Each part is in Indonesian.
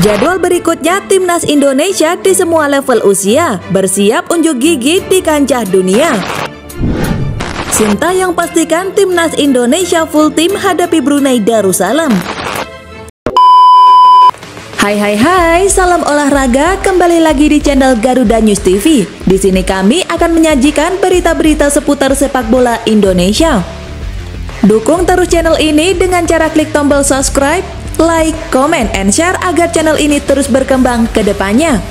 Jadwal berikutnya Timnas Indonesia di semua level usia bersiap unjuk gigi di kancah dunia. Sintayong pastikan Timnas Indonesia full tim hadapi Brunei Darussalam. Hai, salam olahraga, kembali lagi di channel Garuda News TV. Di sini kami akan menyajikan berita-berita seputar sepak bola Indonesia. Dukung terus channel ini dengan cara klik tombol subscribe, like, comment, and share agar channel ini terus berkembang ke depannya.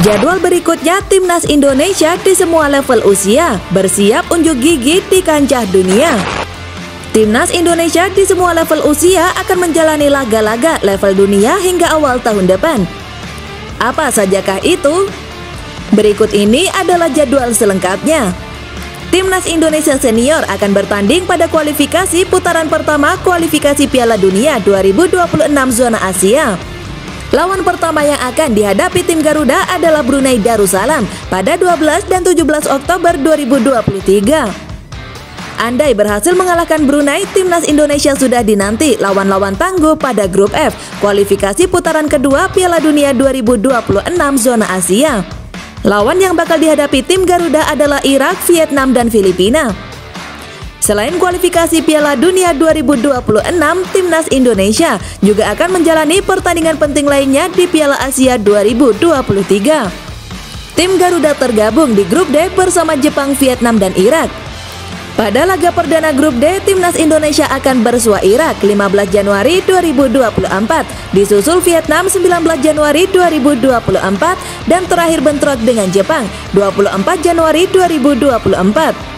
Jadwal berikutnya Timnas Indonesia di semua level usia bersiap unjuk gigi di kancah dunia. Timnas Indonesia di semua level usia akan menjalani laga-laga level dunia hingga awal tahun depan. Apa sajakah itu? Berikut ini adalah jadwal selengkapnya. Timnas Indonesia Senior akan bertanding pada kualifikasi putaran pertama kualifikasi Piala Dunia 2026 zona Asia. Lawan pertama yang akan dihadapi tim Garuda adalah Brunei Darussalam pada 12 dan 17 Oktober 2023. Andai berhasil mengalahkan Brunei, Timnas Indonesia sudah dinanti lawan-lawan tangguh pada grup F, kualifikasi putaran kedua Piala Dunia 2026 zona Asia. Lawan yang bakal dihadapi tim Garuda adalah Irak, Vietnam, dan Filipina. Selain kualifikasi Piala Dunia 2026, Timnas Indonesia juga akan menjalani pertandingan penting lainnya di Piala Asia 2023. Tim Garuda tergabung di grup D bersama Jepang, Vietnam, dan Irak. Pada laga perdana grup D, Timnas Indonesia akan bersua Irak 15 Januari 2024, disusul Vietnam 19 Januari 2024, dan terakhir bentrok dengan Jepang 24 Januari 2024.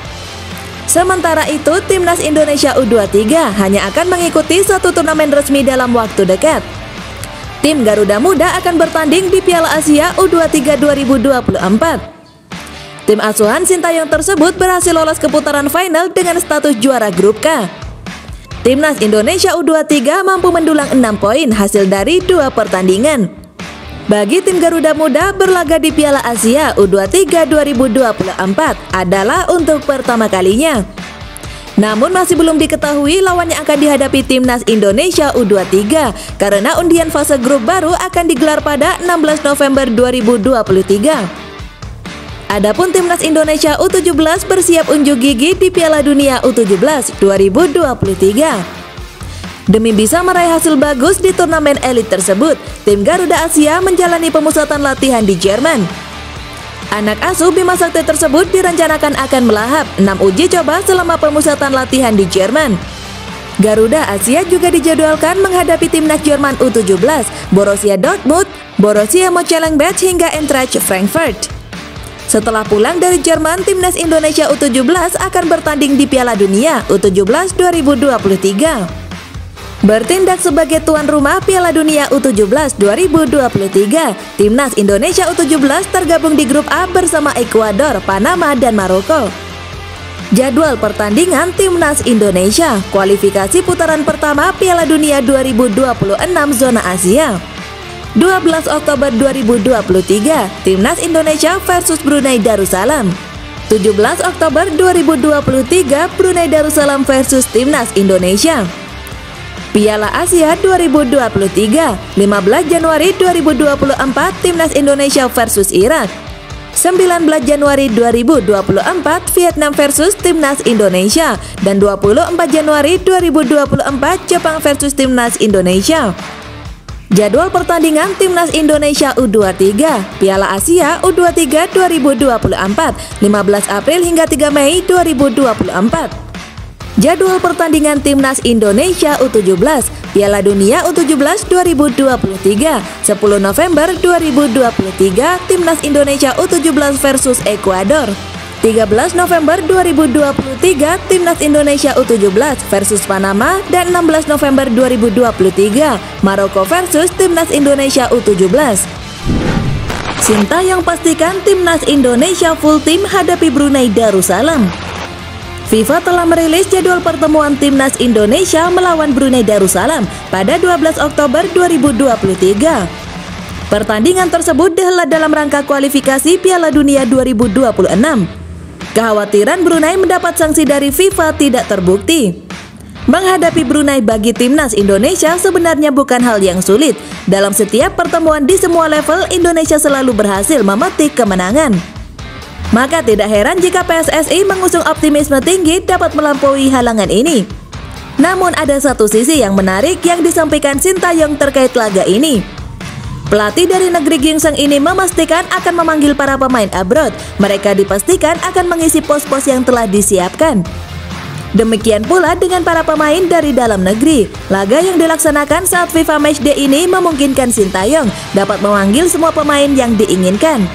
Sementara itu, Timnas Indonesia U23 hanya akan mengikuti satu turnamen resmi dalam waktu dekat. Tim Garuda Muda akan bertanding di Piala Asia U23 2024. Tim asuhan Sintayong tersebut berhasil lolos ke putaran final dengan status juara grup K. Timnas Indonesia U23 mampu mendulang 6 poin hasil dari 2 pertandingan. Bagi tim Garuda Muda, berlaga di Piala Asia U23 2024 adalah untuk pertama kalinya. Namun masih belum diketahui lawan yang akan dihadapi Timnas Indonesia U23 karena undian fase grup baru akan digelar pada 16 November 2023. Adapun Timnas Indonesia U17 bersiap unjuk gigi di Piala Dunia U17 2023. Demi bisa meraih hasil bagus di turnamen elit tersebut, tim Garuda Asia menjalani pemusatan latihan di Jerman. Anak asuh Bima Sakti tersebut direncanakan akan melahap 6 uji coba selama pemusatan latihan di Jerman. Garuda Asia juga dijadwalkan menghadapi timnas Jerman U17, Borussia Dortmund, Borussia Mönchengladbach hingga Eintracht Frankfurt. Setelah pulang dari Jerman, Timnas Indonesia U17 akan bertanding di Piala Dunia U17 2023. Bertindak sebagai tuan rumah Piala Dunia U17 2023, Timnas Indonesia U17 tergabung di grup A bersama Ekuador, Panama, dan Maroko. Jadwal pertandingan Timnas Indonesia, kualifikasi putaran pertama Piala Dunia 2026 zona Asia. 12 Oktober 2023, Timnas Indonesia versus Brunei Darussalam. 17 Oktober 2023, Brunei Darussalam versus Timnas Indonesia. Piala Asia 2023, 15 Januari 2024, Timnas Indonesia versus Irak. 19 Januari 2024, Vietnam versus Timnas Indonesia. Dan 24 Januari 2024, Jepang versus Timnas Indonesia. Jadwal pertandingan Timnas Indonesia U23, Piala Asia U23 2024, 15 April hingga 3 Mei 2024. Jadwal pertandingan Timnas Indonesia U17, Piala Dunia U17 2023, 10 November 2023, Timnas Indonesia U17 versus Ekuador. 13 November 2023, Timnas Indonesia U17 versus Panama, dan 16 November 2023, Maroko versus Timnas Indonesia U17. Sintayong pastikan timnas Indonesia full tim hadapi Brunei Darussalam. FIFA telah merilis jadwal pertemuan timnas Indonesia melawan Brunei Darussalam pada 12 Oktober 2023. Pertandingan tersebut dihelat dalam rangka kualifikasi Piala Dunia 2026. Kekhawatiran Brunei mendapat sanksi dari FIFA tidak terbukti. Menghadapi Brunei bagi timnas Indonesia sebenarnya bukan hal yang sulit. Dalam setiap pertemuan di semua level, Indonesia selalu berhasil memetik kemenangan. Maka tidak heran jika PSSI mengusung optimisme tinggi dapat melampaui halangan ini. Namun ada satu sisi yang menarik yang disampaikan Sintayong terkait laga ini. Pelatih dari negeri gingseng ini memastikan akan memanggil para pemain abroad. Mereka dipastikan akan mengisi pos-pos yang telah disiapkan. Demikian pula dengan para pemain dari dalam negeri. Laga yang dilaksanakan saat FIFA Matchday ini memungkinkan Sintayong dapat memanggil semua pemain yang diinginkan.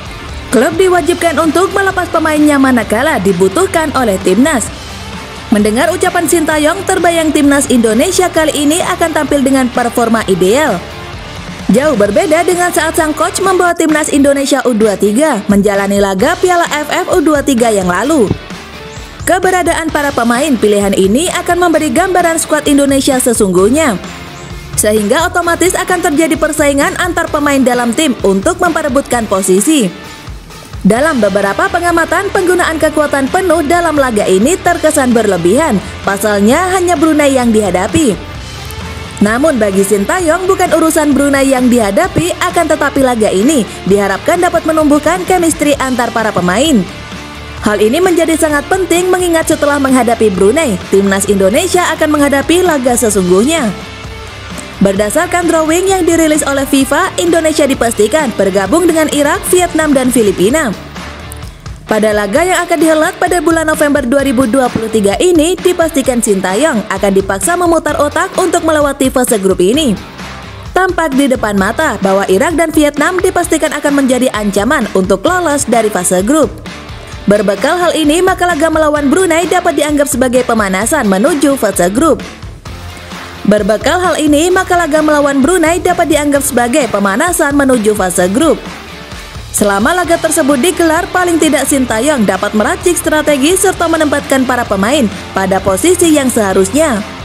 Klub diwajibkan untuk melepas pemainnya manakala dibutuhkan oleh timnas. Mendengar ucapan Sintayong, terbayang timnas Indonesia kali ini akan tampil dengan performa ideal. Jauh berbeda dengan saat sang coach membawa timnas Indonesia U23 menjalani laga Piala AFF U23 yang lalu. Keberadaan para pemain pilihan ini akan memberi gambaran skuad Indonesia sesungguhnya. Sehingga otomatis akan terjadi persaingan antar pemain dalam tim untuk memperebutkan posisi. Dalam beberapa pengamatan, penggunaan kekuatan penuh dalam laga ini terkesan berlebihan. Pasalnya hanya Brunei yang dihadapi. Namun bagi Sintayong bukan urusan Brunei yang dihadapi, akan tetapi laga ini diharapkan dapat menumbuhkan chemistry antar para pemain. Hal ini menjadi sangat penting mengingat setelah menghadapi Brunei, timnas Indonesia akan menghadapi laga sesungguhnya. Berdasarkan drawing yang dirilis oleh FIFA, Indonesia dipastikan bergabung dengan Irak, Vietnam, dan Filipina. Pada laga yang akan dihelat pada bulan November 2023 ini, dipastikan Sintayong akan dipaksa memutar otak untuk melewati fase grup ini. Tampak di depan mata bahwa Irak dan Vietnam dipastikan akan menjadi ancaman untuk lolos dari fase grup. Berbekal hal ini, maka laga melawan Brunei dapat dianggap sebagai pemanasan menuju fase grup. Berbekal hal ini, maka laga melawan Brunei dapat dianggap sebagai pemanasan menuju fase grup. Selama laga tersebut digelar, paling tidak Sintayong dapat meracik strategi serta menempatkan para pemain pada posisi yang seharusnya.